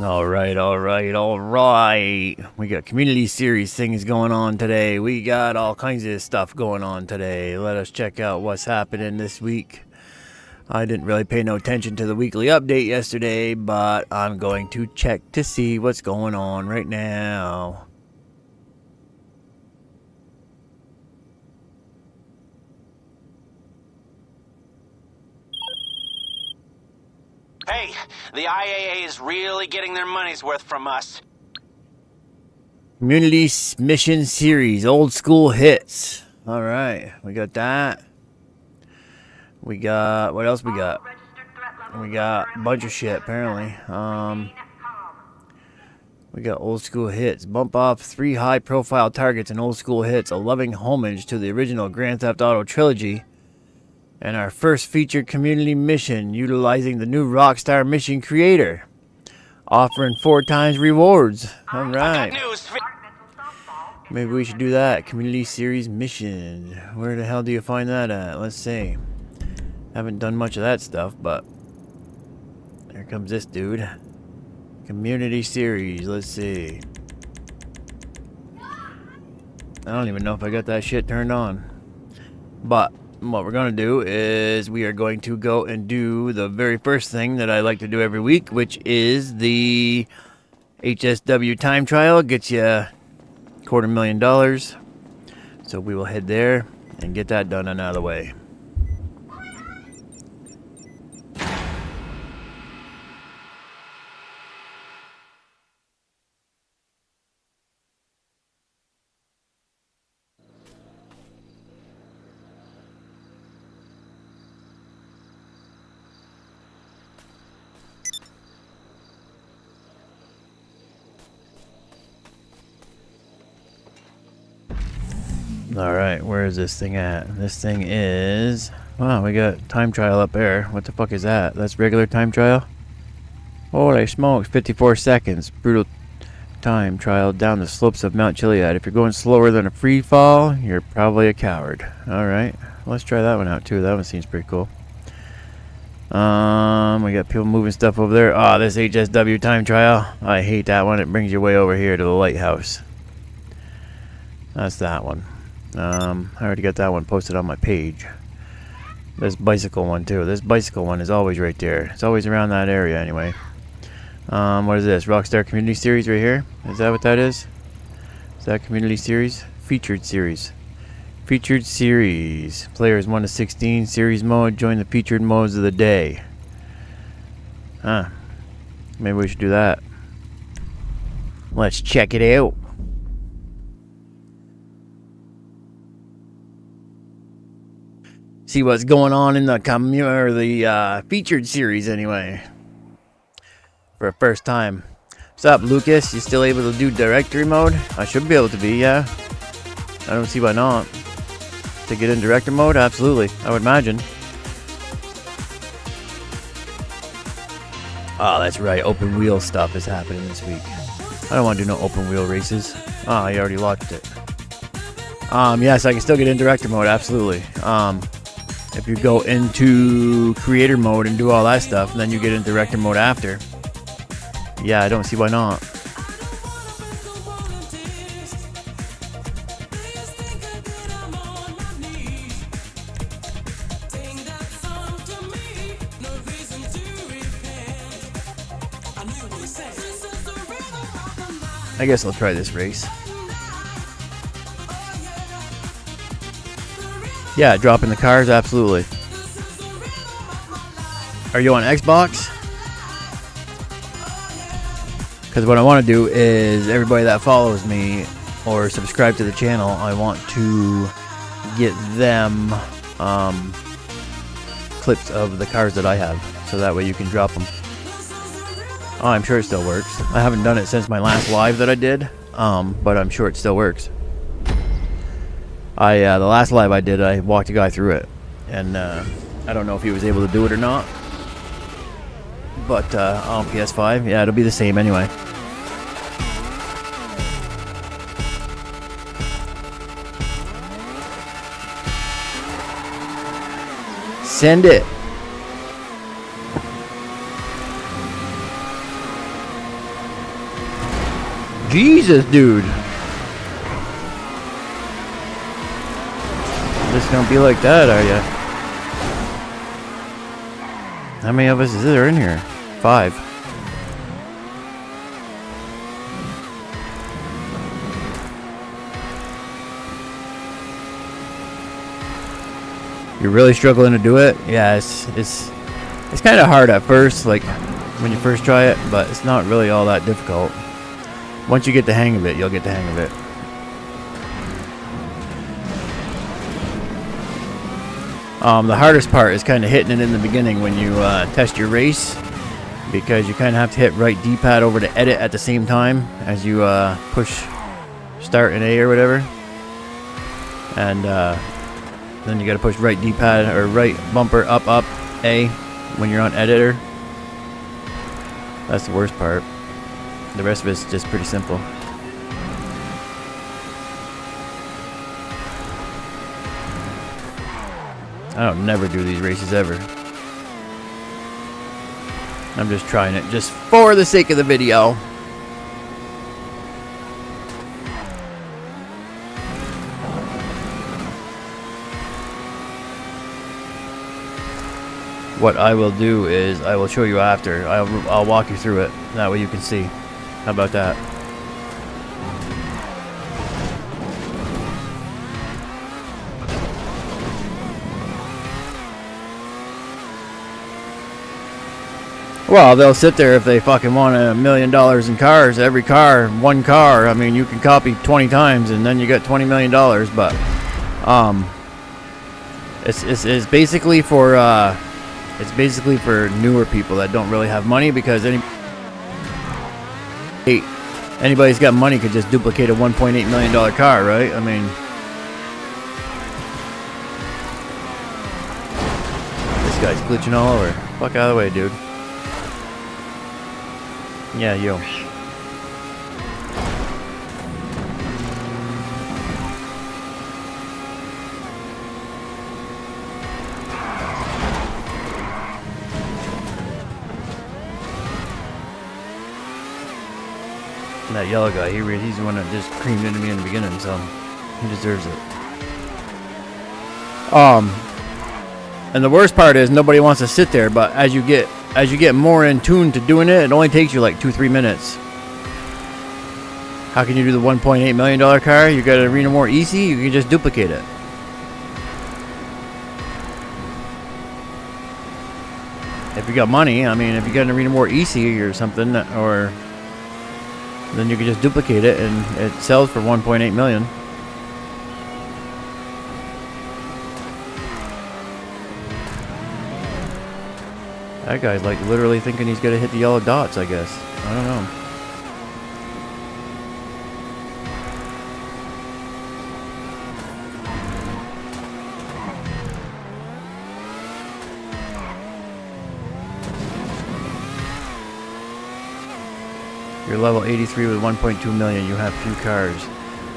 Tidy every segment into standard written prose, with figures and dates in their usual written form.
All right. We got community series things going on today. We got all kinds of stuff going on today. Let us check out what's happening this week. I didn't really pay no attention to the weekly update yesterday, but I'm going to check to see what's going on right now. Hey, the IAA is really getting their money's worth from us. Community mission series, old school hits. All right, we got that. We got, what else we got? We got a bunch of shit, apparently. We got old school hits. Bump off 3 high-profile targets in old school hits, a loving homage to the original Grand Theft Auto trilogy. And our first featured community mission, utilizing the new Rockstar mission creator. Offering 4 times rewards. Alright. Maybe we should do that. Community series mission. Where the hell do you find that at? Let's see. Haven't done much of that stuff, but... here comes this dude. Community series. Let's see. I don't even know if I got that shit turned on. But... what we're going to do is we are going to go and do the very first thing that I like to do every week, which is the HSW time trial. Gets you $250,000. So we will head there and get that done and out of the way. Alright, where is this thing at? This thing is... wow, we got time trial up there. What the fuck is that? That's regular time trial? Holy smokes, 54 seconds. Brutal time trial down the slopes of Mount Chiliad. If you're going slower than a free fall, you're probably a coward. Alright, let's try that one out too. That one seems pretty cool. We got people moving stuff over there. Ah, this HSW time trial. I hate that one. It brings you way over here to the lighthouse. That's that one. I already got that one posted on my page. This bicycle one too. This bicycle one is always right there. It's always around that area anyway. What is this? Rockstar Community Series right here? Is that what that is? Is that Community Series? Featured Series. Featured Series. Players 1 to 16. Series mode. Join the featured modes of the day. Huh. Maybe we should do that. Let's check it out. See what's going on in the featured series anyway. For a first time. What's up, Lucas? You still able to do directory mode? I should be able to be, yeah. I don't see why not. To get in director mode? Absolutely. I would imagine. Oh, that's right. Open wheel stuff is happening this week. I don't want to do no open wheel races. Oh, I already launched it. Yes, I can still get in director mode. Absolutely. If you go into creator mode and do all that stuff, and then you get in director mode after. Yeah, I don't see why not. I guess I'll try this race. Yeah, dropping the cars, absolutely. Are you on Xbox? Because what I want to do is everybody that follows me or subscribe to the channel, I want to get them clips of the cars that I have, so that way you can drop them. Oh, I'm sure it still works. I haven't done it since my last live that I did, but I'm sure it still works. The last live I did, I walked a guy through it, and I don't know if he was able to do it or not. But on PS5, yeah, it'll be the same anyway. Send it. Jesus, dude. Just gonna be like that, are ya? How many of us is there in here? 5. You're really struggling to do it? Yeah, it's kind of hard at first, like when you first try it, but it's not really all that difficult. Once you get the hang of it, you'll get the hang of it. The hardest part is kind of hitting it in the beginning when you test your race, because you kind of have to hit right D-pad over to edit at the same time as you push start in A or whatever, and then you got to push right D-pad or right bumper up A when you're on editor. That's the worst part. The rest of it's just pretty simple. I don't never do these races ever. I'm just trying it just for the sake of the video. What I will do is I will show you after. I'll walk you through it. That way you can see. How about that? Well, they'll sit there if they fucking want $1 million in cars. Every car, one car. I mean, you can copy 20 times and then you got $20 million. But it's basically for newer people that don't really have money, because anybody's got money could just duplicate a $1.8 million car, right? I mean, this guy's glitching all over. Fuck out of the way, dude. Yeah, you. And that yellow guy, he's the one that just creamed into me in the beginning, so he deserves it. And the worst part is nobody wants to sit there, but as you get more in tune to doing it, it only takes you like 2-3 minutes. How can you do the $1.8 million car? You got an Arena More EC, you can just duplicate it. If you got money, I mean, if you got an Arena More EC or something, or then you can just duplicate it and it sells for $1.8 million. That guy's like literally thinking he's gonna hit the yellow dots, I guess. I don't know. You're level 83 with 1.2 million. You have few cars.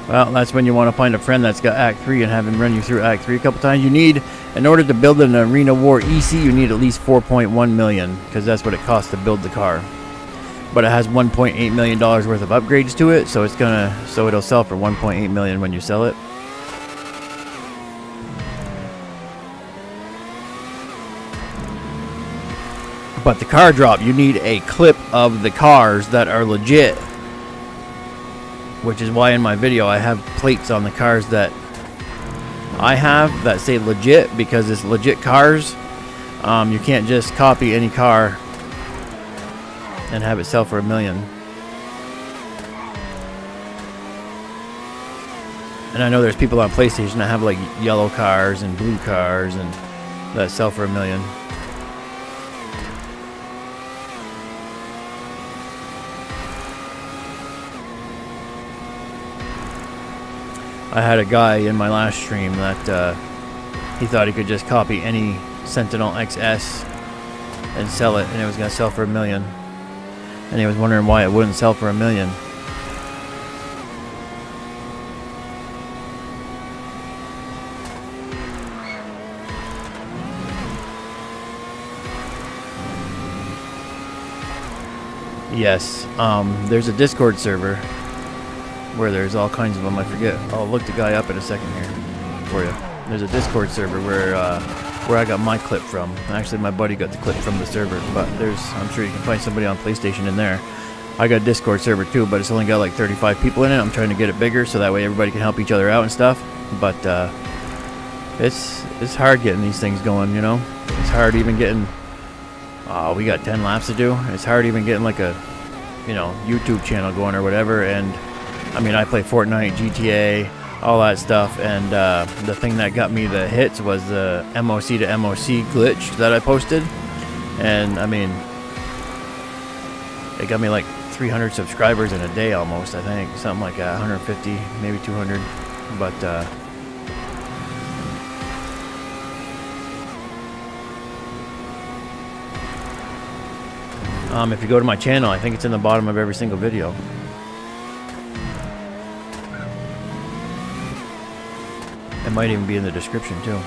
Well, that's when you want to find a friend that's got Act 3 and have him run you through Act 3 a couple times. You need, in order to build an Arena War EC, you need at least 4.1 million, because that's what it costs to build the car. But it has 1.8 million dollars worth of upgrades to it, so it'll sell for 1.8 million when you sell it. But the car drop, you need a clip of the cars that are legit, which is why in my video I have plates on the cars that I have that say legit, because it's legit cars. You can't just copy any car and have it sell for $1 million. And I know there's people on PlayStation that have like yellow cars and blue cars and that sell for $1 million. I had a guy in my last stream that he thought he could just copy any Sentinel XS and sell it, and it was going to sell for $1 million. And he was wondering why it wouldn't sell for $1 million. Yes, there's a Discord server where there's all kinds of them. I forget. I'll look the guy up in a second here for you. There's a Discord server where I got my clip from. Actually, my buddy got the clip from the server, but I'm sure you can find somebody on PlayStation in there. I got a Discord server too, but it's only got like 35 people in it. I'm trying to get it bigger so that way everybody can help each other out and stuff. But it's hard getting these things going, you know. It's hard even getting. We got 10 laps to do. It's hard even getting like a, you know, YouTube channel going or whatever. And I mean, I play Fortnite, GTA, all that stuff. And the thing that got me the hits was the MOC to MOC glitch that I posted. And I mean, it got me like 300 subscribers in a day almost, I think. Something like 150, maybe 200. But if you go to my channel, I think it's in the bottom of every single video. It might even be in the description too.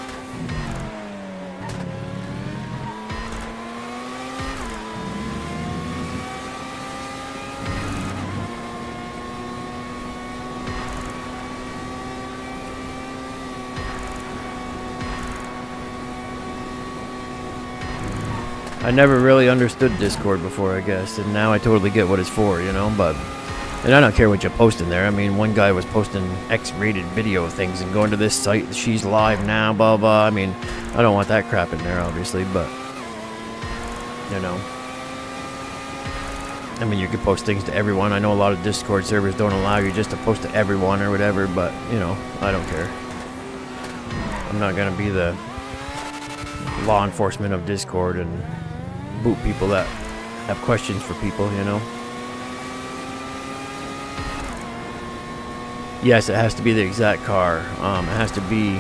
I never really understood Discord before, I guess, and now I totally get what it's for, you know, and I don't care what you post in there. I mean, one guy was posting X-rated video things and going to this site, she's live now, blah, blah. I mean, I don't want that crap in there, obviously, but, you know. I mean, you can post things to everyone. I know a lot of Discord servers don't allow you just to post to everyone or whatever, but, you know, I don't care. I'm not going to be the law enforcement of Discord and boot people that have questions for people, you know. Yes, it has to be the exact car. It has to be,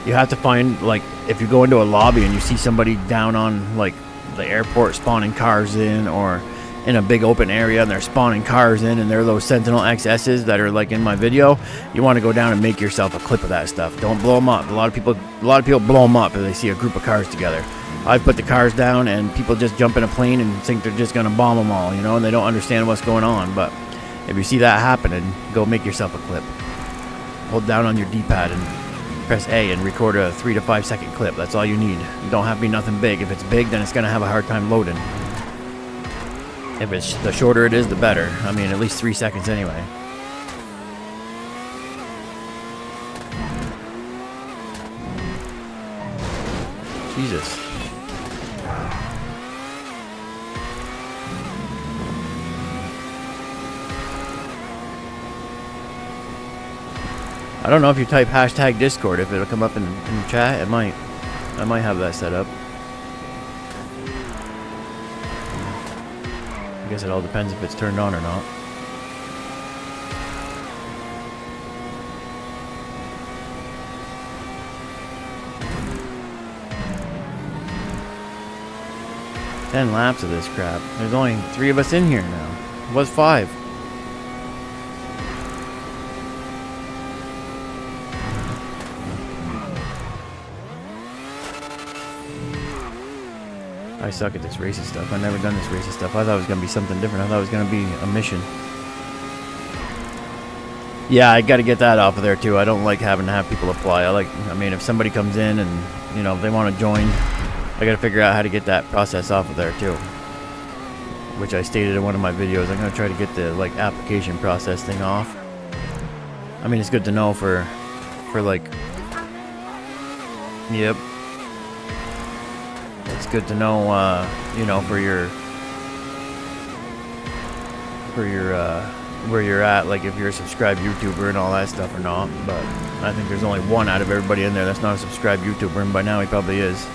you have to find, like, if you go into a lobby and you see somebody down on, like, the airport spawning cars in, or in a big open area and they're spawning cars in, and they're those Sentinel XS's that are like in my video, you want to go down and make yourself a clip of that stuff. Don't blow them up. A lot of people blow them up if they see a group of cars together. I've put the cars down and people just jump in a plane and think they're just going to bomb them all, you know, and they don't understand what's going on. But if you see that happening, go make yourself a clip. Hold down on your D-pad and press A and record a 3 to 5 second clip. That's all you need. You don't have to be nothing big. If it's big, then it's going to have a hard time loading. If it's the shorter it is, the better. I mean, at least 3 seconds anyway. Jesus. I don't know if you type hashtag Discord, if it'll come up in the chat. It might. I might have that set up. I guess it all depends if it's turned on or not. Ten laps of this crap. There's only 3 of us in here now. It was 5. I suck at this racing stuff. I've never done this racing stuff. I thought it was going to be something different. I thought it was going to be a mission. Yeah, I got to get that off of there too. I don't like having to have people apply. I mean, if somebody comes in and, you know, if they want to join, I got to figure out how to get that process off of there too. Which I stated in one of my videos. I'm going to try to get the, like, application process thing off. I mean, it's good to know for like, yep. It's good to know, you know, for your where you're at, like if you're a subscribed YouTuber and all that stuff or not. But I think there's only one out of everybody in there that's not a subscribed YouTuber, and by now he probably is.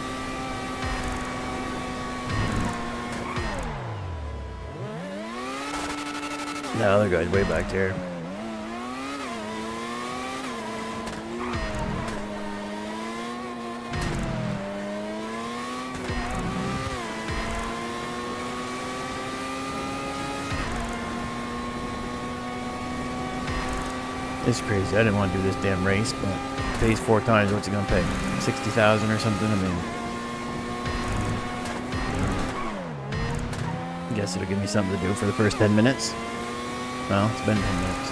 That other guy's way back there. It's crazy. I didn't want to do this damn race, but it pays 4 times. What's it gonna pay? 60,000 or something? I mean, I guess it'll give me something to do for the first 10 minutes. Well, it's been 10 minutes.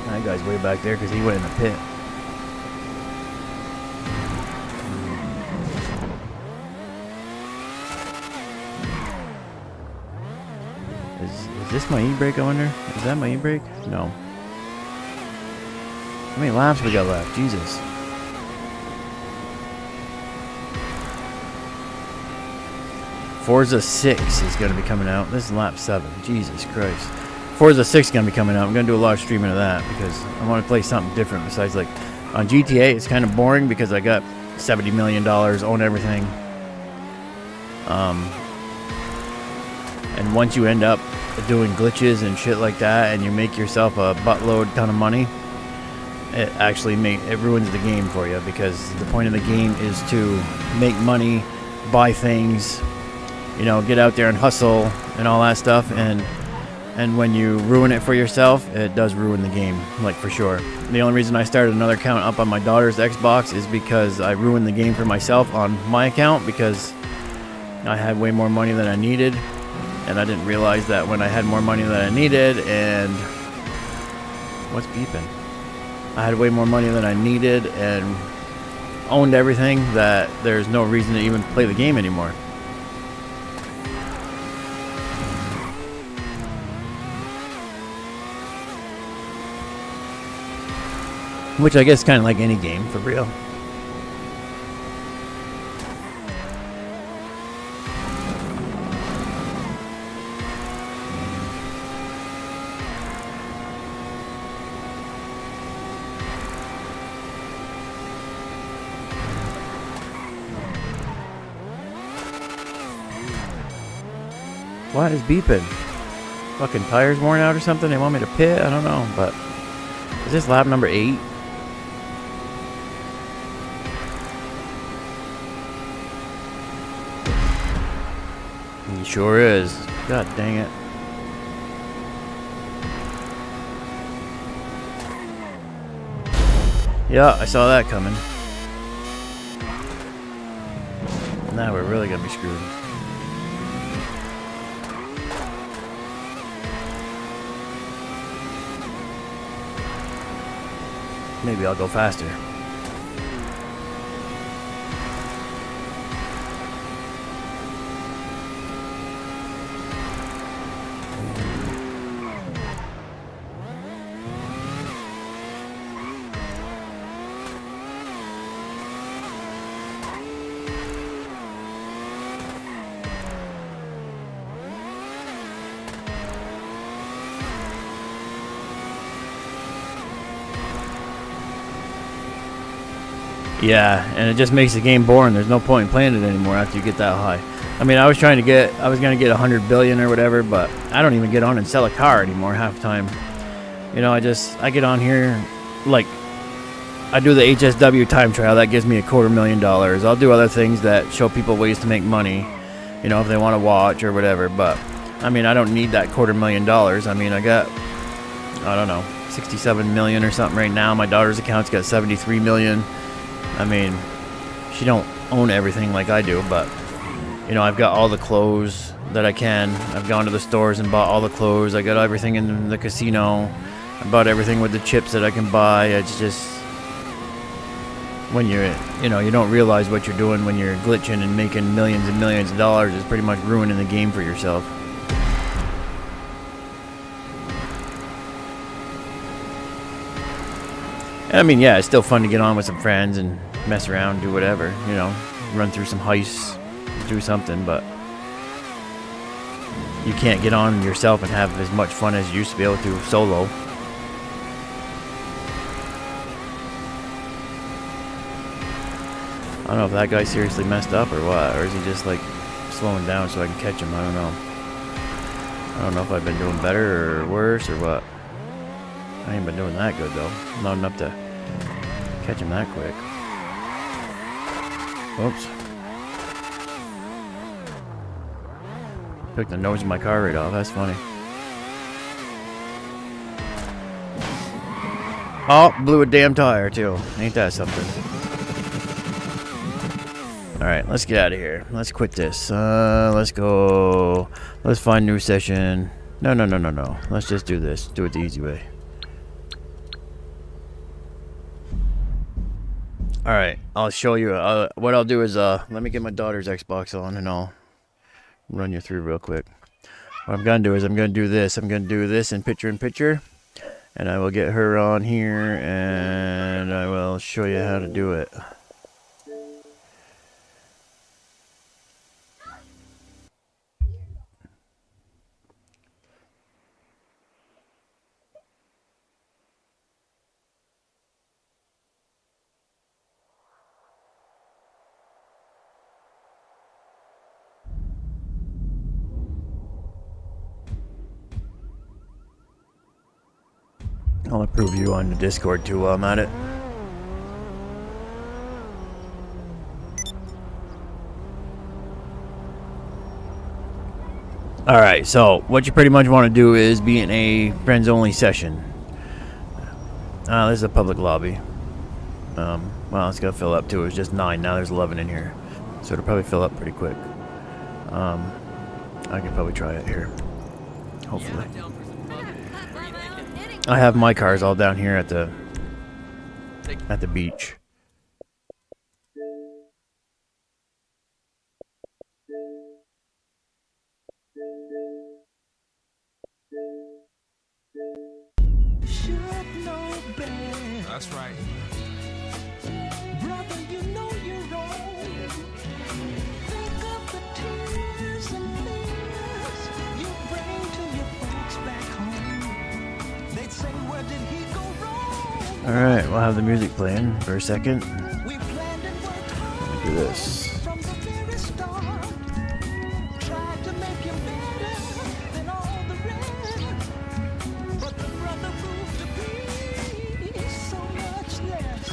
That guy's way back there because he went in the pit. Is this my e-brake, I wonder? Is that my e-brake? No. How many laps we got left? Jesus. Forza 6 is going to be coming out. This is lap 7. Jesus Christ. Forza 6 is going to be coming out. I'm going to do a lot of streaming of that because I want to play something different besides, like, on GTA, it's kind of boring because I got $70 million, own everything. And once you end up doing glitches and shit like that and you make yourself a buttload ton of money, it actually it ruins the game for you because the point of the game is to make money, buy things, you know, get out there and hustle and all that stuff, and when you ruin it for yourself, it does ruin the game, like, for sure. The only reason I started another account up on my daughter's Xbox is because I ruined the game for myself on my account because I had way more money than I needed, and I didn't realize that when I had more money than I needed, and what's beeping? I had way more money than I needed and owned everything that there's no reason to even play the game anymore. Which I guess is kind of like any game, for real. What is beeping? Fucking tires worn out or something? They want me to pit? I don't know, but is this lap number 8? He sure is. God dang it. Yeah, I saw that coming. Now we're really gonna be screwed. Maybe I'll go faster. Yeah, and it just makes the game boring. There's no point in playing it anymore after you get that high. I mean, I was gonna get 100 billion or whatever, but I don't even get on and sell a car anymore half the time. You know, I get on here, like, I do the HSW time trial, that gives me $250,000. I'll do other things that show people ways to make money, you know, if they want to watch or whatever, but, I mean, I don't need that $250,000. I mean, I got, I don't know, 67 million or something right now. My daughter's account's got 73 million. I mean, she don't own everything like I do, but, you know, I've got all the clothes that I can. I've gone to the stores and bought all the clothes. I got everything in the casino. I bought everything with the chips that I can buy. It's just, when you know, you don't realize what you're doing when you're glitching and making millions and millions of dollars. It's pretty much ruining the game for yourself. I mean, yeah, it's still fun to get on with some friends and mess around, do whatever, you know, run through some heists, do something, but you can't get on yourself and have as much fun as you used to be able to solo. I don't know if that guy seriously messed up or what, or is he just, like, slowing down so I can catch him? I don't know. I don't know if I've been doing better or worse or what. I ain't been doing that good, though. Not enough to catch him that quick. Oops. Took the nose of my car right off. That's funny. Oh, blew a damn tire, too. Ain't that something? Alright, let's get out of here. Let's quit this. Let's go. Let's find a new session. No. Let's just do this. Do it the easy way. Alright, I'll show you. What I'll do is, let me get my daughter's Xbox on and I'll run you through real quick. What I'm going to do is I'm going to do this. I'm going to do this in picture. And I will get her on here and I will show you how to do it. I'll approve you on the Discord too while I'm at it. Alright, so what you pretty much want to do is be in a friends only session. This is a public lobby. Well, it's gonna fill up too. It was just 9, now there's 11 in here. So it'll probably fill up pretty quick. I can probably try it here. Hopefully. I have my cars all down here at the beach. That's right. Brother, you know you're wrong. Think of the tears and fears you bring to your folks back home. They'd say, where did he go wrong? Alright, we'll have the music playing for a second. We planned and worked hard. Let me do this. From the very start. Tried to make you better than all the rest. But the brother proved to be so much less.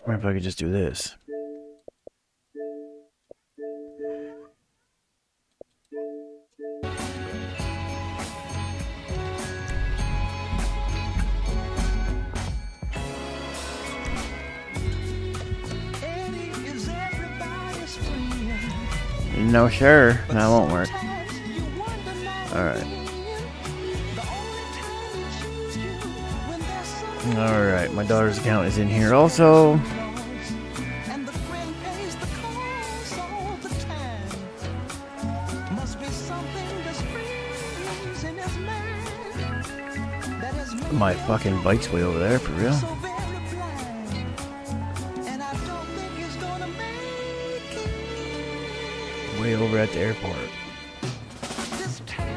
Or if I could just do this. Eddie is everybody's friend. No, sure. That won't work. Sometimes you wonder now Alright. and then, the only time he chooses you when there's something Alright, my daughter's account is in here also. noise, and the friend pays the cost all the time. Must be something that's freezing his mind that has made My him fucking bike's way over there, for real. so very blind. And I don't think he's gonna make it Way over at the airport. this time.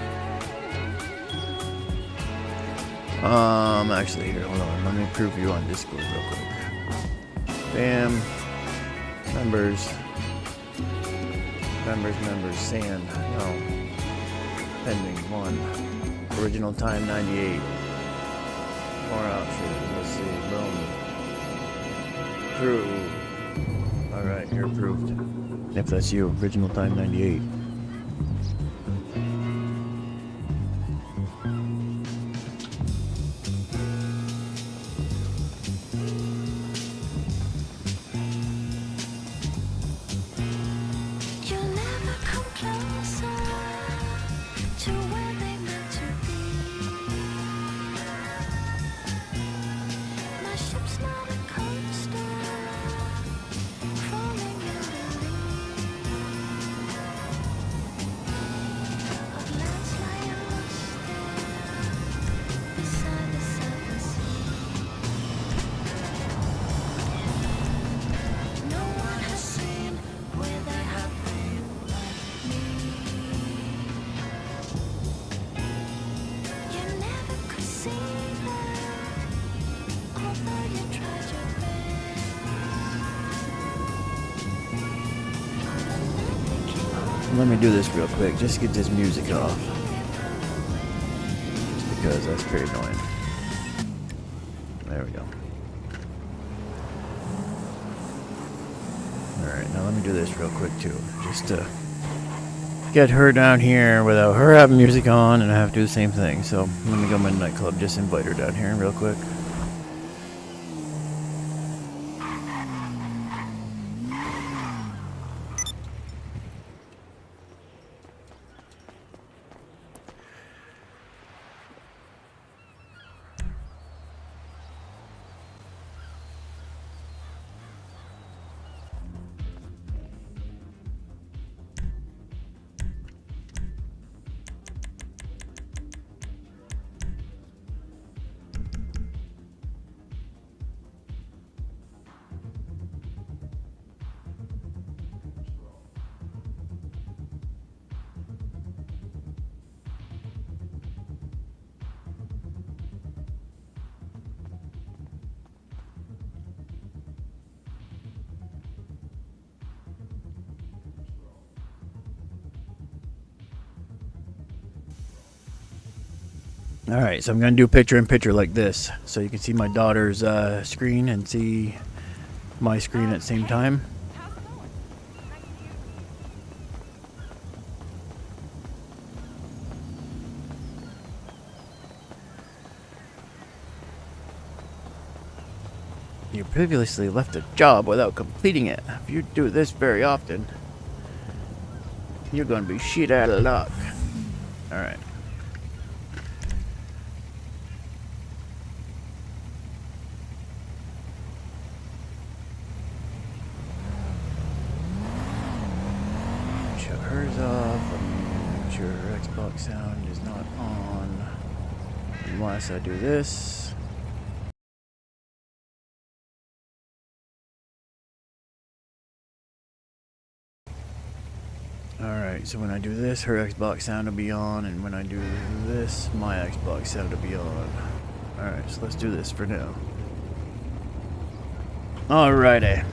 Actually, here, hold on. Let me prove you on Discord real quick. Bam. Members. Sand. No. Pending. 1. Original time 98. More options. Let's see. Boom. Approve. Alright, you're approved. If that's you, original time 98. You'll never come closer to where they meant to be. My ship's not a coaster, crawling in the lee of lands lying lost there beside the southern sea. No one has seen where they have been like me. You never could see that, although you tried your best. Let me do this real quick. Just get this music off. Just because that's pretty annoying. There we go. Alright, now let me do this real quick too. Just to get her down here without her having music on, and I have to do the same thing. So let me go to my nightclub. Just invite her down here real quick. Alright, so I'm going to do picture-in-picture like this. So you can see my daughter's screen and see my screen at the same time. You previously left a job without completing it. If you do this very often, you're going to be shit out of luck. Alright. Shut hers off. Make sure her Xbox sound is not on. Unless I do this. Alright, so when I do this, her Xbox sound will be on, and when I do this, my Xbox sound will be on. Alright, so let's do this for now. Alrighty.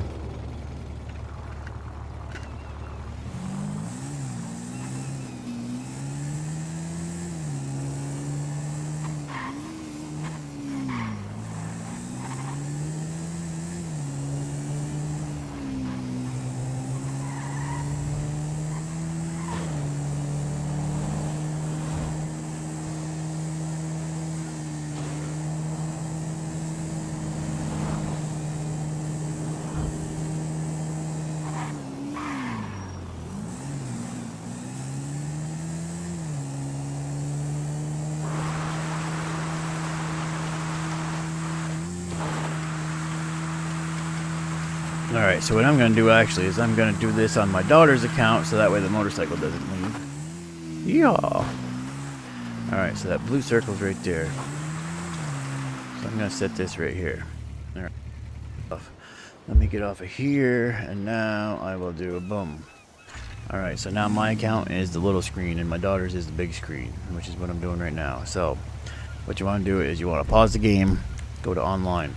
Alright, so what I'm going to do actually is I'm going to do this on my daughter's account so that way the motorcycle doesn't leave. Yeah. Alright, so that blue circle's right there. So I'm going to set this right here. Alright. Let me get off of here, and now I will do a boom. Alright, so now my account is the little screen and my daughter's is the big screen, which is what I'm doing right now. So, what you want to do is you want to pause the game, go to online.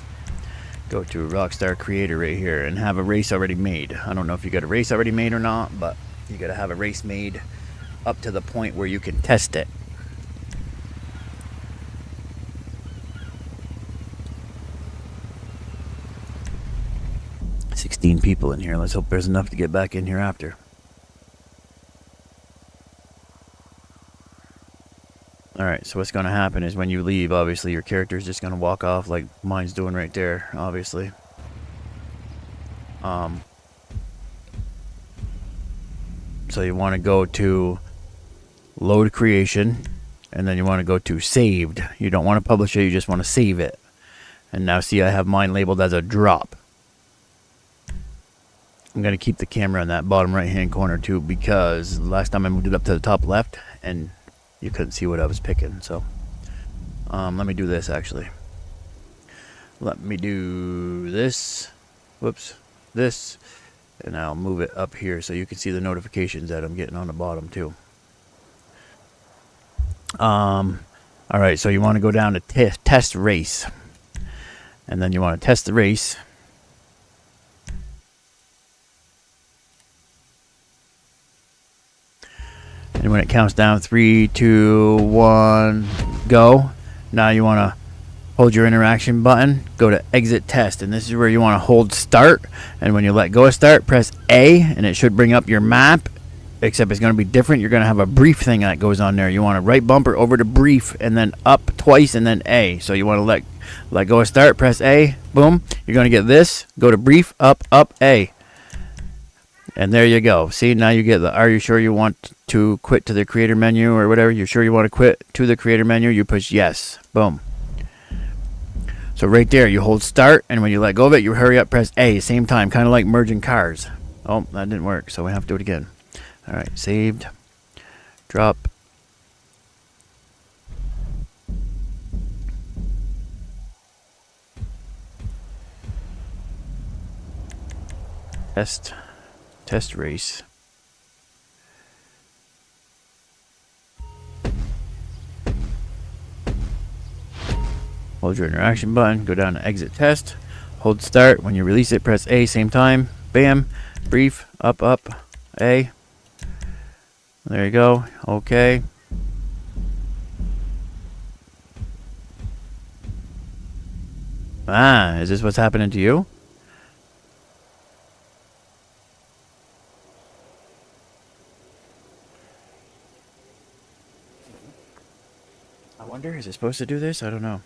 Go to Rockstar Creator right here and have a race already made. I don't know if you got a race already made or not, but you got to have a race made up to the point where you can test it. $16 people in here. Let's hope there's enough to get back in here after. Alright, so what's going to happen is when you leave, obviously, your character is just going to walk off like mine's doing right there, obviously. So you want to go to load creation, and then you want to go to saved. You don't want to publish it, you just want to save it. And now see, I have mine labeled as a drop. I'm going to keep the camera in that bottom right hand corner too, because last time I moved it up to the top left and you couldn't see what I was picking. So let me do this actually. Let me do this. Whoops. This. And I'll move it up here so you can see the notifications that I'm getting on the bottom too. Alright, so you want to go down to test race. And then you want to test the race. And when it counts down 3, 2, 1, go. Now you want to hold your interaction button, go to exit test, and this is where you want to hold start. And when you let go of start, press A, and it should bring up your map, except it's going to be different. You're going to have a brief thing that goes on there. You want to right bumper over to brief, and then up twice, and then A. So you want to let go of start, press A, boom. You're going to get this, go to brief, up, A. And there you go. See, now you get the, are you sure you want to quit to the creator menu or whatever? You're sure you want to quit to the creator menu? You push yes. Boom. So right there, you hold start, and when you let go of it, you hurry up, press A. Same time, kind of like merging cars. Oh, that didn't work, so we have to do it again. All right, saved. Drop. Test race. Hold your interaction button, go down to exit test, hold start. When you release it, press A, same time. Bam, brief, up, A. There you go. Okay. Ah, is this what's happening to you? I wonder, is it supposed to do this? I don't know.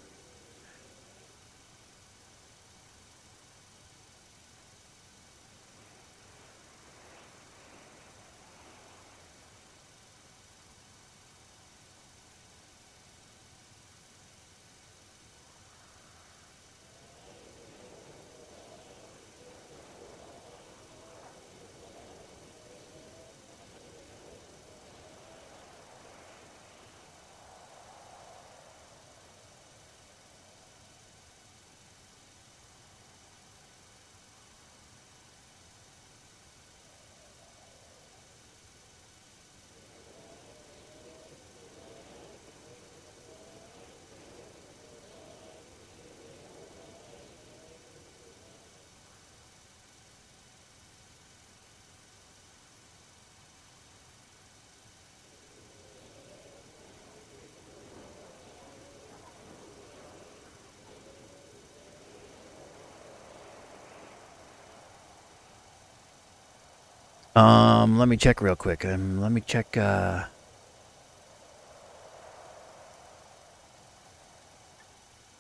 Let me check real quick. Let me check, let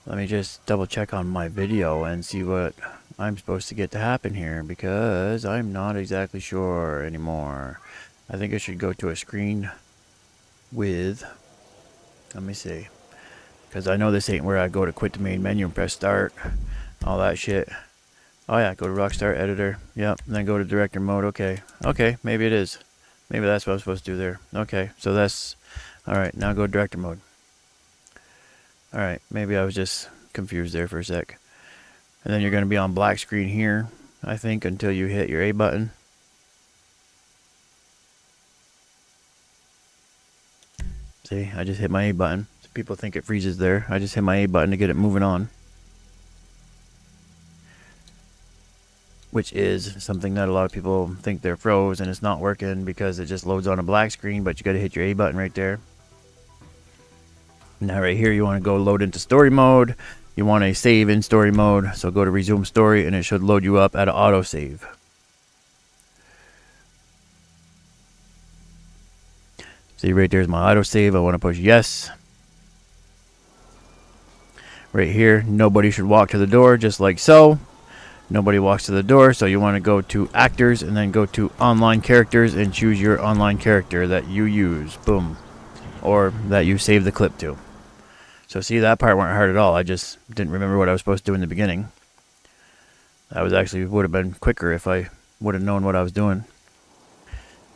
me just double check on my video and see what I'm supposed to get to happen here, because I'm not exactly sure anymore. I think I should go to a screen with, let me see, because I know this ain't where I go to quit the main menu and press start, all that shit. Oh yeah, go to Rockstar Editor, yep, and then go to Director Mode. Okay, maybe it is. Maybe that's what I'm supposed to do there. Okay, so that's, alright, now go to Director Mode. Alright, maybe I was just confused there for a sec. And then you're going to be on black screen here, I think, until you hit your A button. See, I just hit my A button. People think it freezes there. I just hit my A button to get it moving on. Which is something that a lot of people think they're froze and it's not working because it just loads on a black screen, but you got to hit your A button right there. Now right here you want to go load into story mode. You want to save in story mode, so go to resume story and it should load you up at an autosave. See, right there's my autosave. I want to push yes. Right here, nobody should walk to the door, just like so. Nobody walks to the door, so you want to go to actors and then go to online characters and choose your online character that you use. Boom. Or that you save the clip to. So see, that part weren't hard at all. I just didn't remember what I was supposed to do in the beginning. That was actually would have been quicker if I would have known what I was doing.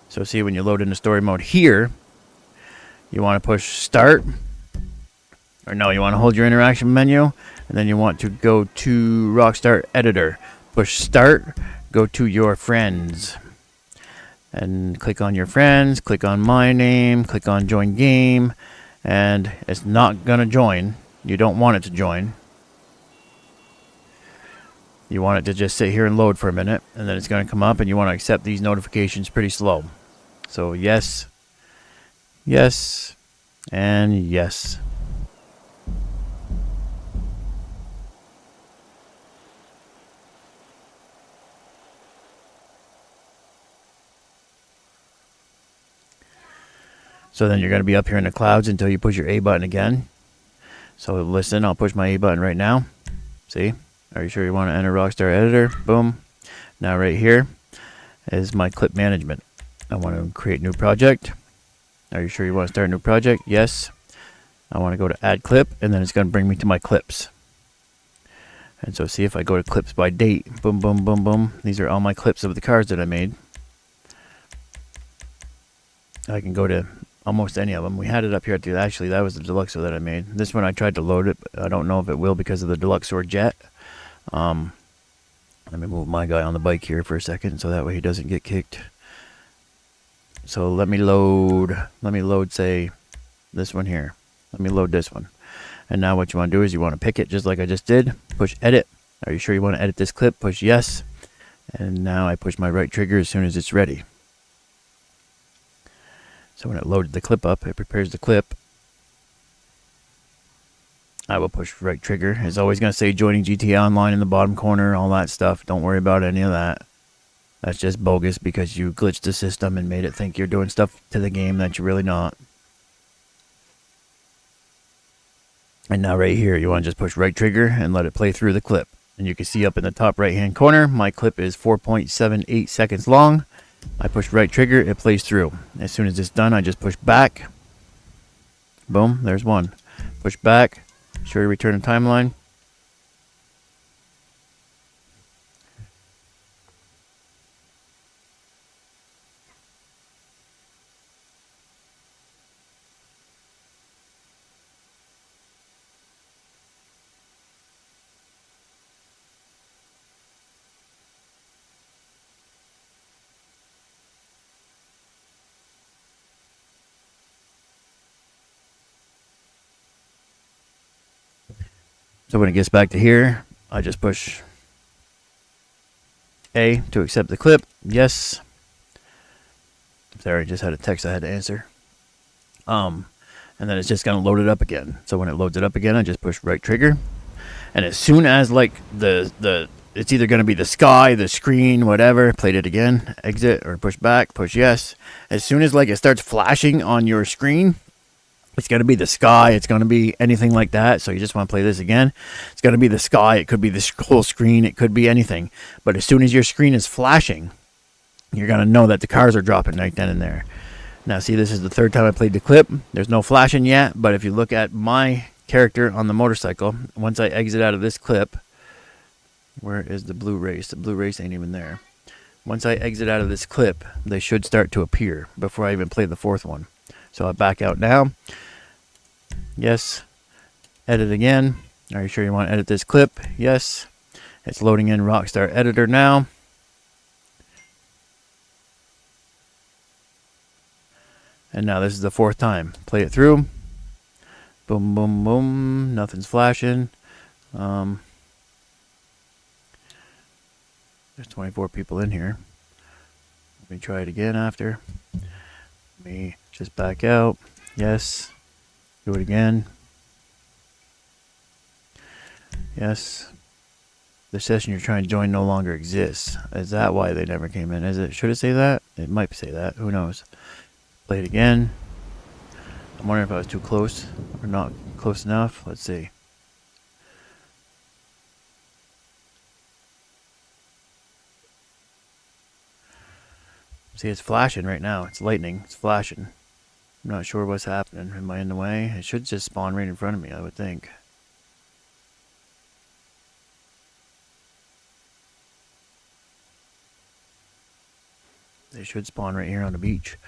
So see, when you load into story mode here, you want to push start. Or no, you want to hold your interaction menu, and then you want to go to Rockstar Editor. Push start, go to your friends. And click on your friends, click on my name, click on join game, and it's not going to join. You don't want it to join. You want it to just sit here and load for a minute, and then it's going to come up, and you want to accept these notifications pretty slow. So yes, yes, and yes. So then you're going to be up here in the clouds until you push your A button again. So listen, I'll push my A button right now. See? Are you sure you want to enter Rockstar Editor? Boom. Now right here is my clip management. I want to create new project. Are you sure you want to start a new project? Yes. I want to go to add clip, and then it's going to bring me to my clips. And so see, if I go to clips by date, boom, boom, boom, boom. These are all my clips of the cars that I made. I can go to almost any of them. We had it up here at the, actually that was the Deluxo that I made. This one I tried to load it, but I don't know if it will because of the Deluxo jet. Let me move my guy on the bike here for a second so that way he doesn't get kicked. So let me load, say this one here. Let me load this one. And now what you want to do is you want to pick it just like I just did. Push edit. Are you sure you want to edit this clip? Push yes. And now I push my right trigger as soon as it's ready. So when it loaded the clip up, it prepares the clip. I will push right trigger. It's always going to say joining GTA Online in the bottom corner, all that stuff. Don't worry about any of that. That's just bogus because you glitched the system and made it think you're doing stuff to the game that you're really not. And now right here, you want to just push right trigger and let it play through the clip. And you can see up in the top right hand corner, my clip is 4.78 seconds long. I push right trigger, it plays through. As soon as it's done, I just push back. Boom, there's one. Push back, show you return to timeline. So when it gets back to here, I just push A to accept the clip. Yes. Sorry, just had a text I had to answer. And then it's just gonna load it up again. So when it loads it up again, I just push right trigger. And as soon as like the it's either gonna be the sky, the screen, whatever, played it again, exit or push back, push yes. As soon as like it starts flashing on your screen, it's going to be the sky. It's going to be anything like that. So you just want to play this again. It's going to be the sky. It could be the whole screen. It could be anything. But as soon as your screen is flashing, you're going to know that the cars are dropping right then and there. Now, see, this is the third time I played the clip. There's no flashing yet. But if you look at my character on the motorcycle, once I exit out of this clip, where is the blue race? The blue race ain't even there. Once I exit out of this clip, they should start to appear before I even play the fourth one. So I back out now. Yes. Edit again. Are you sure you want to edit this clip? Yes. It's loading in Rockstar Editor now. And now this is the fourth time. Play it through. Boom, boom, boom. Nothing's flashing. There's 24 people in here. Let me try it again after. Let me just back out. Yes. Do it again. Yes. The session you're trying to join no longer exists. Is that why they never came in? Is it? Should it say that? It might say that. Who knows? Play it again. I'm wondering if I was too close or not close enough. Let's see. See, it's flashing right now. It's lightning. It's flashing. I'm not sure what's happening. Am I in the way? It should just spawn right in front of me, I would think. They should spawn right here on the beach.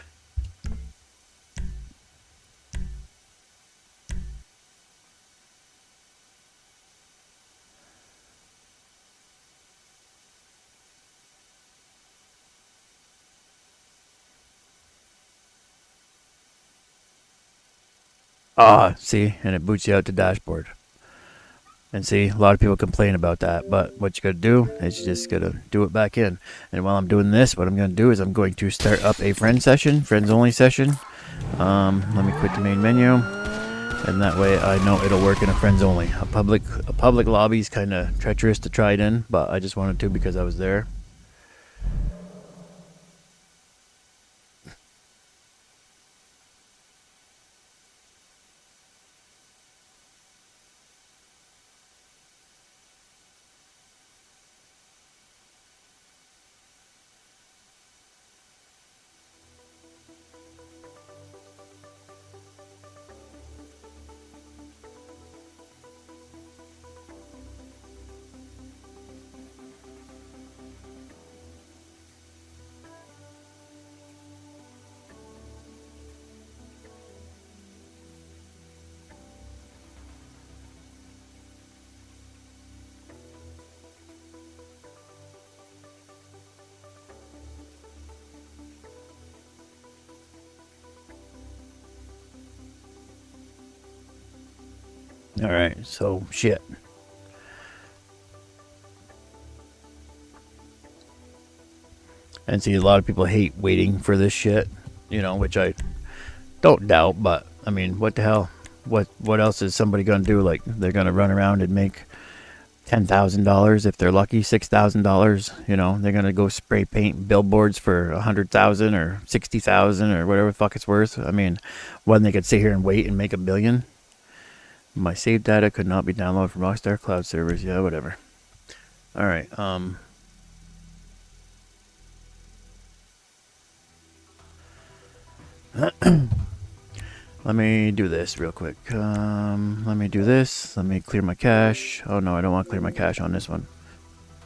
Ah, see, and it boots you out to dashboard. And see, a lot of people complain about that, but what you gotta do is you just gotta do it back in. And while I'm doing this, what I'm gonna do is I'm going to start up a friends only session. Let me quit the main menu, and that way I know it'll work in a friends only. A public lobby is kind of treacherous to try it in, but I just wanted to because I was there. Alright, so shit. And see, a lot of people hate waiting for this shit, you know, which I don't doubt, but I mean, what the hell? what else is somebody gonna do? Like, they're gonna run around and make $10,000 if they're lucky, $6,000. You know, they're gonna go spray paint billboards for $100,000 or $60,000 or whatever the fuck it's worth. I mean, when they could sit here and wait and make $1 billion. My saved data could not be downloaded from Rockstar Cloud servers. Yeah, whatever. All right. Let me do this real quick. Let me do this. Let me clear my cache. Oh no, I don't want to clear my cache on this one,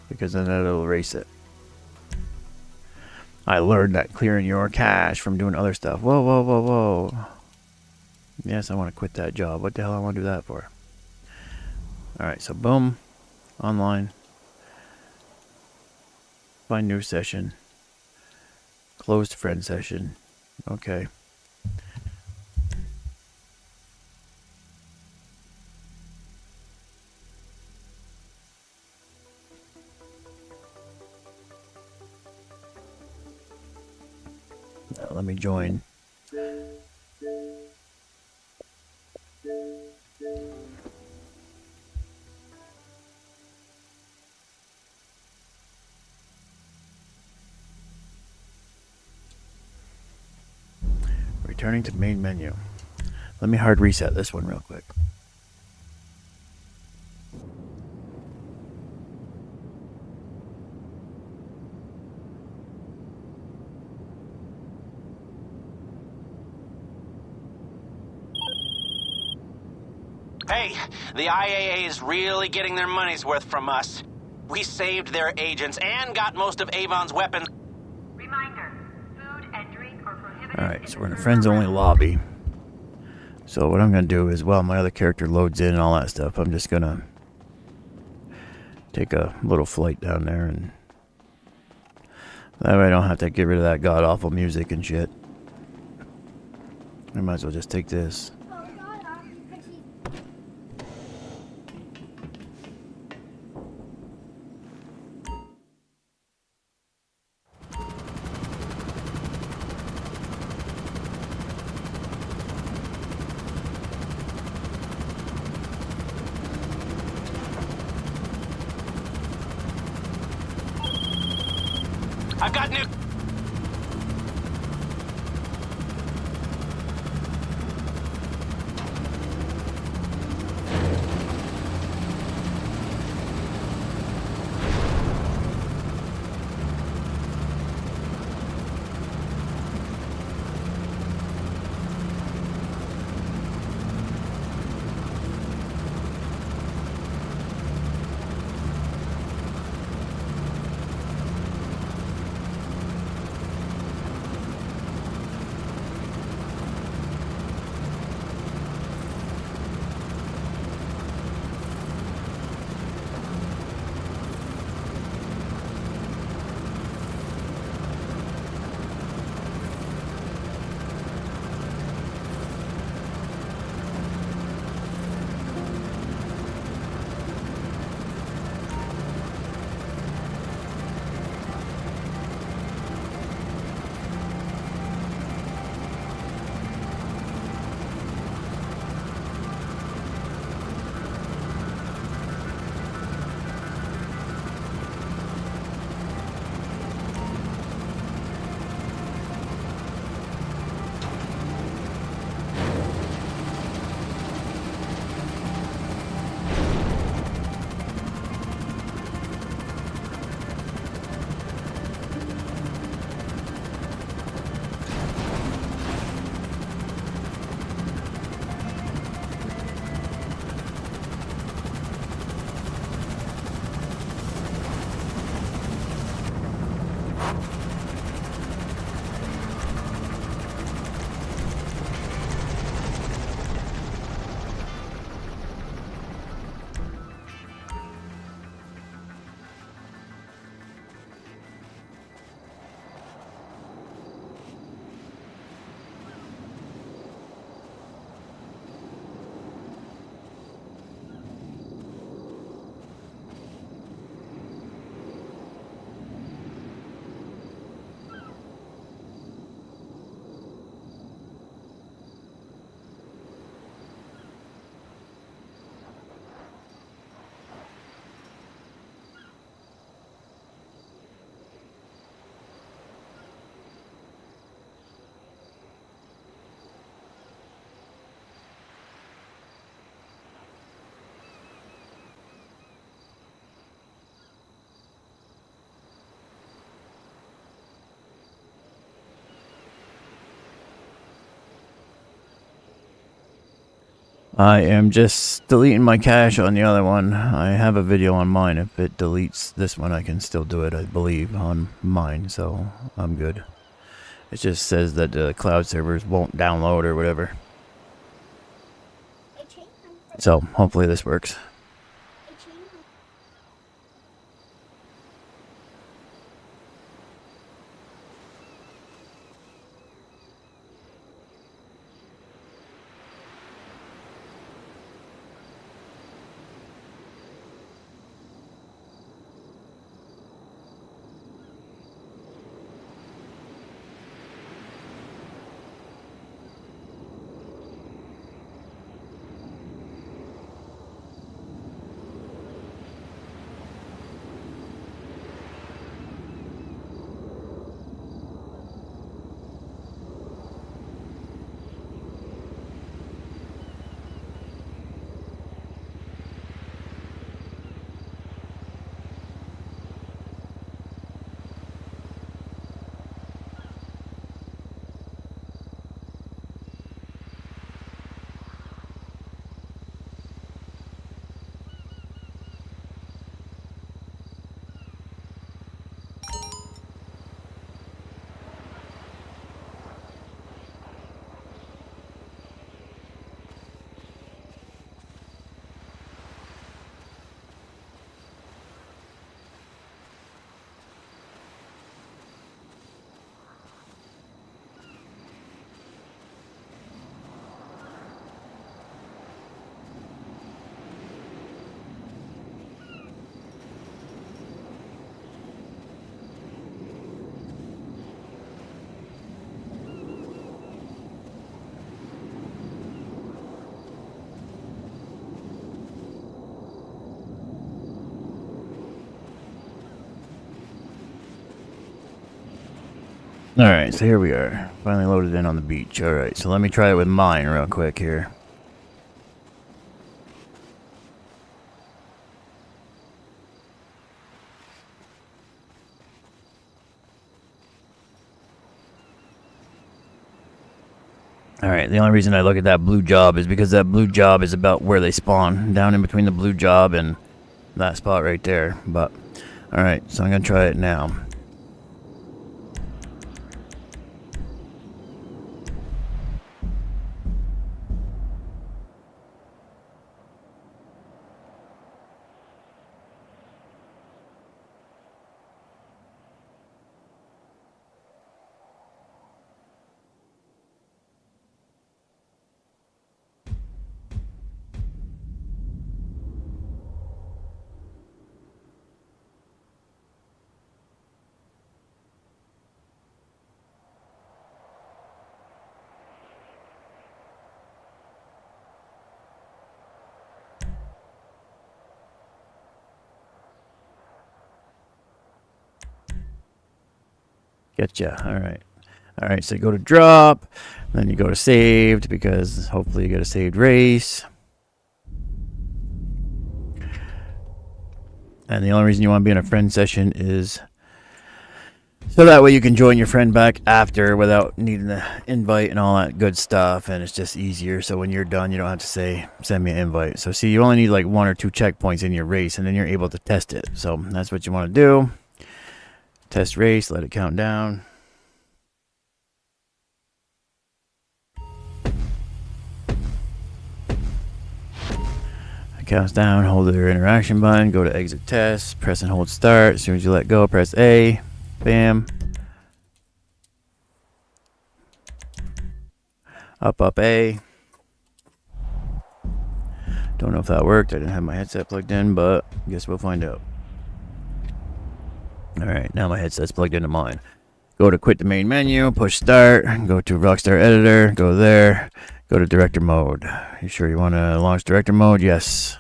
because then it'll erase it. I learned that clearing your cache from doing other stuff. Whoa, whoa, whoa, whoa. Yes, I want to quit that job. What the hell I want to do that for? Alright, so boom. Online. Find new session. Closed friend session. Okay. Now let me join. Returning to main menu. Let me hard reset this one real quick. Hey, the IAA is really getting their money's worth from us. We saved their agents and got most of Avon's weapons. Reminder, food and drink are prohibited. Alright, so we're in a friends only lobby. So what I'm going to do is, while my other character loads in and all that stuff, I'm just going to take a little flight down there, and that way I don't have to get rid of that god-awful music and shit. I might as well just take this. I've got new... I am just deleting my cache on the other one. I have a video on mine. If it deletes this one, I can still do it, I believe, on mine, so I'm good. It just says that the cloud servers won't download or whatever. So hopefully this works. Alright, so here we are. Finally loaded in on the beach. Alright, so let me try it with mine real quick here. Alright, the only reason I look at that blue job is because that blue job is about where they spawn. Down in between the blue job and that spot right there. But, alright, so I'm going to try it now. Getcha. Alright. Alright, so you go to drop, then you go to saved, because hopefully you get a saved race. And the only reason you want to be in a friend session is so that way you can join your friend back after without needing the invite and all that good stuff, and it's just easier. So when you're done, you don't have to say, send me an invite. So see, you only need like 1 or 2 checkpoints in your race, and then you're able to test it. So that's what you want to do. Test race, let it count down. It counts down, hold the interaction button, go to exit test, press and hold start. As soon as you let go, press A. Bam. Up A. Don't know if that worked. I didn't have my headset plugged in, but I guess we'll find out. Alright, now my headset's plugged into mine. Go to quit the main menu, push start, go to Rockstar Editor, go there, go to director mode. You sure you want to launch director mode? Yes.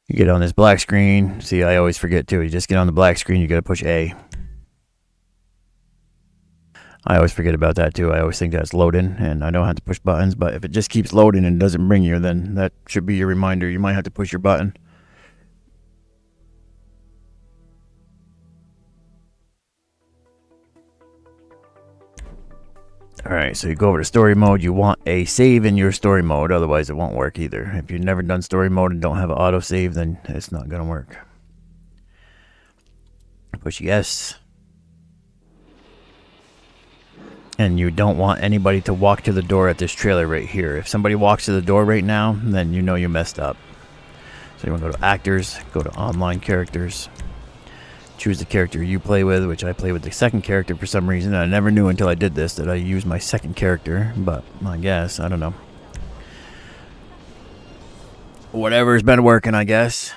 You get on this black screen. See, I always forget too. You just get on the black screen, you gotta push A. I always forget about that too. I always think that's loading, and I don't have to push buttons, but if it just keeps loading and doesn't bring you, then that should be your reminder. You might have to push your button. Alright, so you go over to story mode. You want a save in your story mode, otherwise it won't work either. If you've never done story mode and don't have an autosave, then it's not going to work. Push yes. And you don't want anybody to walk to the door at this trailer right here. If somebody walks to the door right now, then you know you messed up. So you want to go to actors, go to online characters. Choose the character you play with, which I play with the second character for some reason. I never knew until I did this that I used my second character, but I guess, I don't know. Whatever's been working, I guess.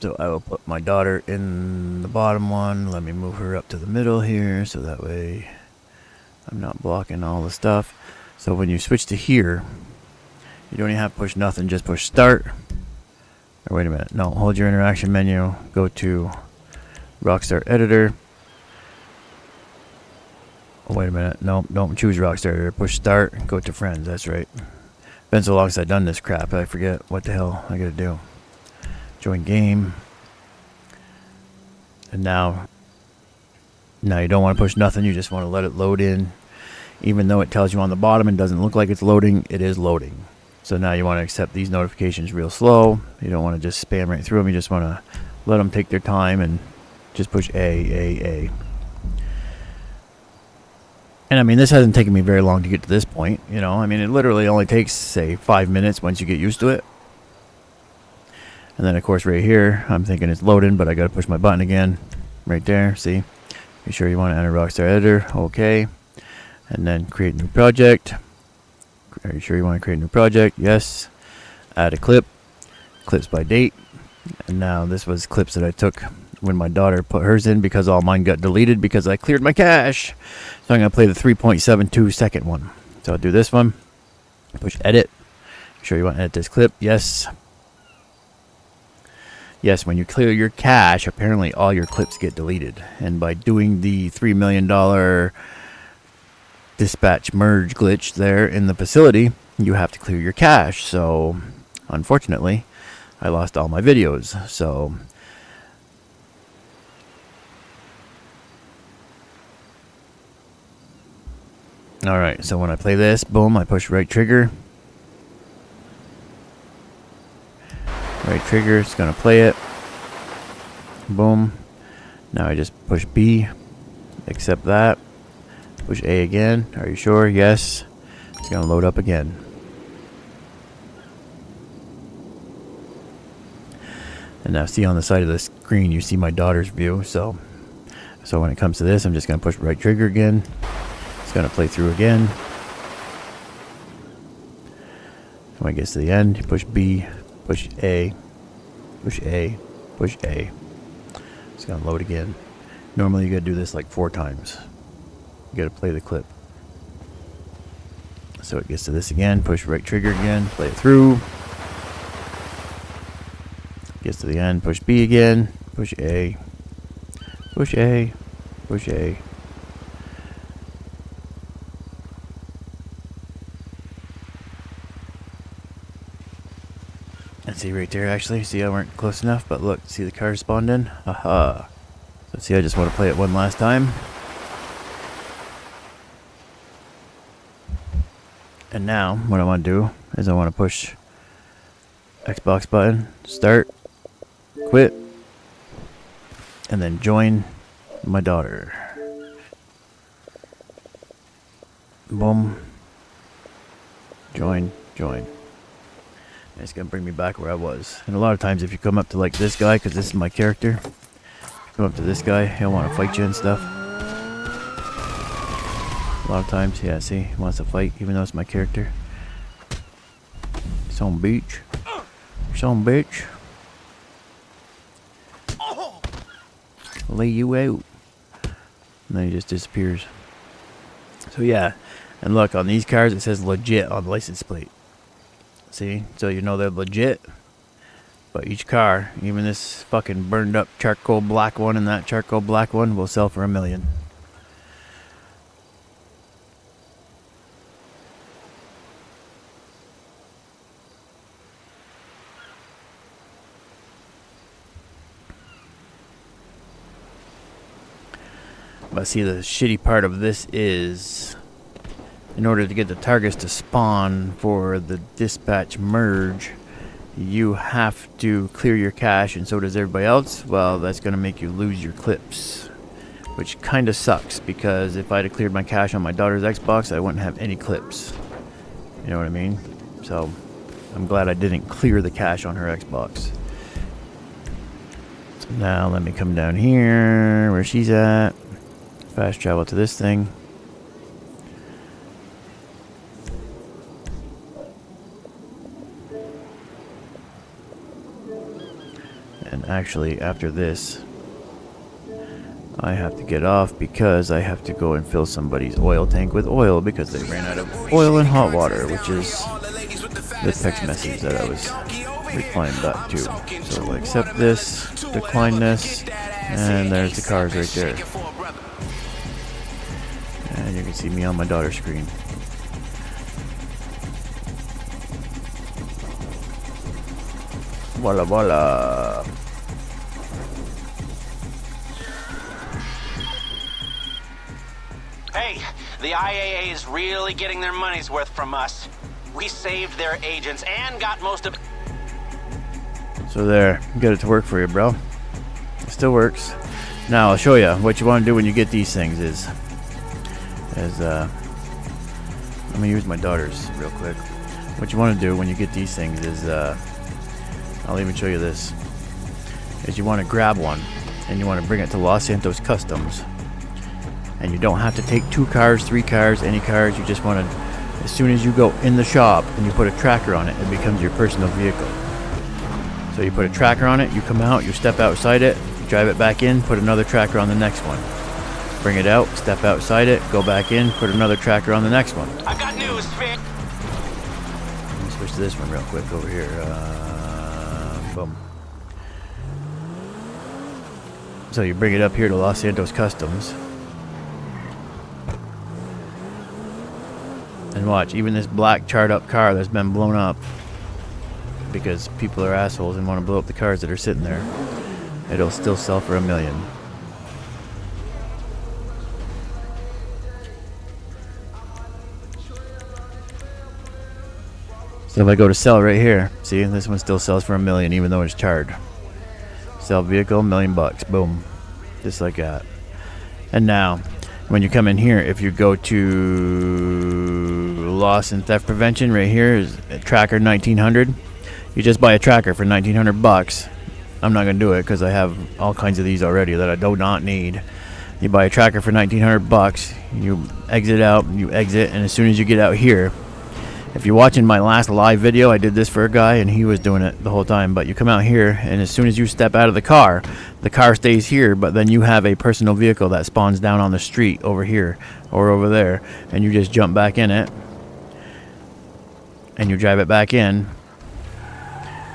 So I will put my daughter in the bottom one. Let me move her up to the middle here, so that way I'm not blocking all the stuff. So when you switch to here, you don't even have to push nothing, just push start. Or wait a minute, no, hold your interaction menu, go to Rockstar Editor. Oh, wait a minute, no, don't choose Rockstar Editor, push start, go to friends, that's right. Been so long since I've done this crap, I forget what the hell I gotta do. Join game. And now you don't want to push nothing, you just want to let it load in. Even though it tells you on the bottom and doesn't look like it's loading, it is loading. So now you want to accept these notifications real slow. You don't want to just spam right through them, you just want to let them take their time and just push A. And I mean, this hasn't taken me very long to get to this point, you know. I mean, it literally only takes, say, 5 minutes once you get used to it. And then, of course, right here, I'm thinking it's loading, but I got to push my button again. Right there, see? Be sure you want to enter Rockstar Editor. Okay. And then create new project. Are you sure you want to create a new project? Yes. Add a clip. Clips by date. And now this was clips that I took when my daughter put hers in, because all mine got deleted because I cleared my cache. So I'm going to play the 3.72 second one. So I'll do this one. Push edit. Be sure you want to edit this clip. Yes. Yes, when you clear your cache, apparently all your clips get deleted. And by doing the $3 million dispatch merge glitch there in the facility, you have to clear your cache. So, unfortunately, I lost all my videos. So, alright, so when I play this, boom, I push right trigger. Right trigger, it's gonna play it. Boom. Now I just push B. Accept that. Push A again. Are you sure? Yes. It's gonna load up again. And now see on the side of the screen, you see my daughter's view. So when it comes to this, I'm just gonna push right trigger again. It's gonna play through again. When it gets to the end, you push B. Push A, push A, push A. It's gonna load again. Normally you gotta do this like 4 times. You gotta play the clip. So it gets to this again, push right trigger again, play it through. Gets to the end, push B again, push A, push A, push A. And see right there, actually, see I weren't close enough, but look, see the car spawned in? Aha. So see, I just want to play it one last time. And now, what I want to do is I want to push Xbox button, start, quit, and then join my daughter. Boom. Join. And it's going to bring me back where I was. And a lot of times if you come up to like this guy, because this is my character, come up to this guy, he'll want to fight you and stuff. A lot of times, yeah, see, he wants to fight even though it's my character. Some bitch. Some bitch. Lay you out. And then he just disappears. So yeah, and look, on these cars it says legit on the license plate. See? So you know they're legit. But each car, even this fucking burned up charcoal black one and that charcoal black one, will sell for $1 million. But see, the shitty part of this is, in order to get the targets to spawn for the dispatch merge, you have to clear your cache, and so does everybody else. Well, that's going to make you lose your clips, which kind of sucks, because if I'd have cleared my cache on my daughter's Xbox, I wouldn't have any clips. You know what I mean? So I'm glad I didn't clear the cache on her Xbox. So now let me come down here where she's at. Fast travel to this thing. And actually, after this, I have to get off because I have to go and fill somebody's oil tank with oil because they ran out of oil and hot water, which is the text message that I was replying back to. So I'll accept this, decline this, and there's the cars right there. And you can see me on my daughter's screen. Voila, voila. Hey, the IAA is really getting their money's worth from us. We saved their agents and got most of... So there, get it to work for you, bro. It still works. Now I'll show you what you want to do when you get these things let me use my daughter's real quick. What you want to do when you get these things is, I'll even show you this, is you want to grab one and you want to bring it to Los Santos Customs. And you don't have to take 2 cars, 3 cars, any cars. You just want to, as soon as you go in the shop and you put a tracker on it, it becomes your personal vehicle. So you put a tracker on it, you come out, you step outside it, drive it back in, put another tracker on the next one. Bring it out, step outside it, go back in, put another tracker on the next one. I got news, Vic. Let me switch to this one real quick over here. Boom. So you bring it up here to Los Santos Customs. And watch, even this black charred up car that's been blown up because people are assholes and want to blow up the cars that are sitting there, it'll still sell for $1 million. So if I go to sell right here, see, this one still sells for $1 million even though it's charred. Sell vehicle, $1 million bucks, boom, just like that. And now, when you come in here, if you go to loss and theft prevention, right here is a tracker 1900. You just buy a tracker for 1900 bucks. I'm not gonna do it because I have all kinds of these already that I do not need. You buy a tracker for 1900 bucks. You exit out, you exit, and as soon as you get out here, if you're watching my last live video, I did this for a guy and he was doing it the whole time, but you come out here and as soon as you step out of the car stays here, but then you have a personal vehicle that spawns down on the street over here or over there, and you just jump back in it and you drive it back in,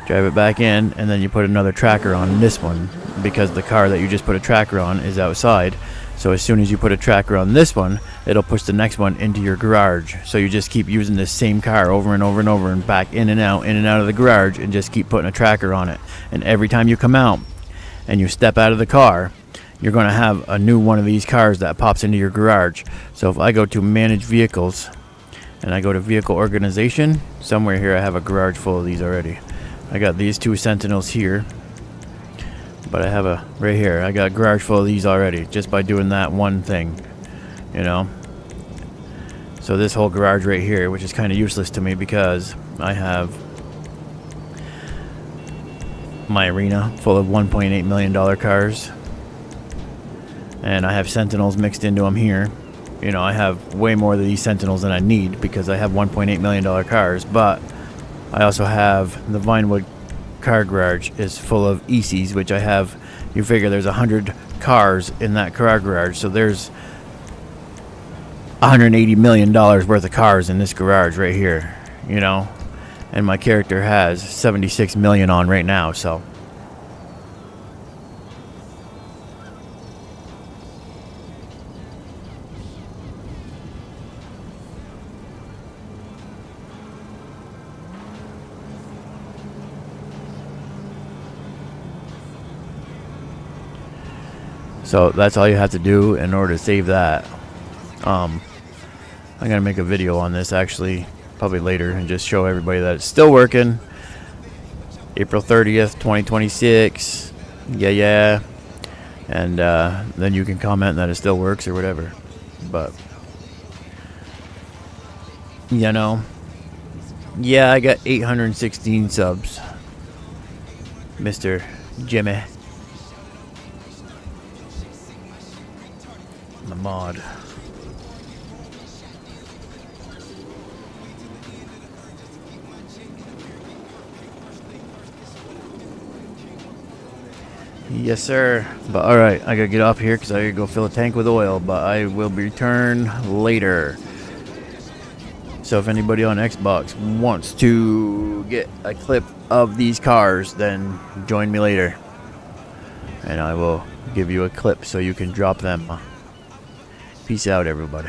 and then you put another tracker on this one because the car that you just put a tracker on is outside. So as soon as you put a tracker on this one, it'll push the next one into your garage. So you just keep using this same car over and over and over and back in and out of the garage and just keep putting a tracker on it. And every time you come out and you step out of the car, you're going to have a new one of these cars that pops into your garage. So if I go to manage vehicles and I go to vehicle organization, somewhere here I have a garage full of these already. I got these 2 Sentinels here. But I have a, right here, I got a garage full of these already, just by doing that one thing, you know. So this whole garage right here, which is kind of useless to me because I have my arena full of $1.8 million cars. And I have Sentinels mixed into them here. You know, I have way more of these Sentinels than I need because I have $1.8 million cars. But I also have the Vinewood car garage is full of ECs, which I have. You figure there's 100 cars in that car garage, so there's $180 million worth of cars in this garage right here, you know. And my character has 76 million on right now, so. So that's all you have to do in order to save that. I'm gonna make a video on this actually, probably later, and just show everybody that it's still working. April 30th, 2026. Yeah. And then you can comment that it still works or whatever. But you know, yeah, I got 816 subs, Mr. Jimmy. The mod. Yes, sir. But alright, I gotta get off here because I gotta go fill a tank with oil. But I will return later. So if anybody on Xbox wants to get a clip of these cars, then join me later. And I will give you a clip so you can drop them. Peace out, everybody.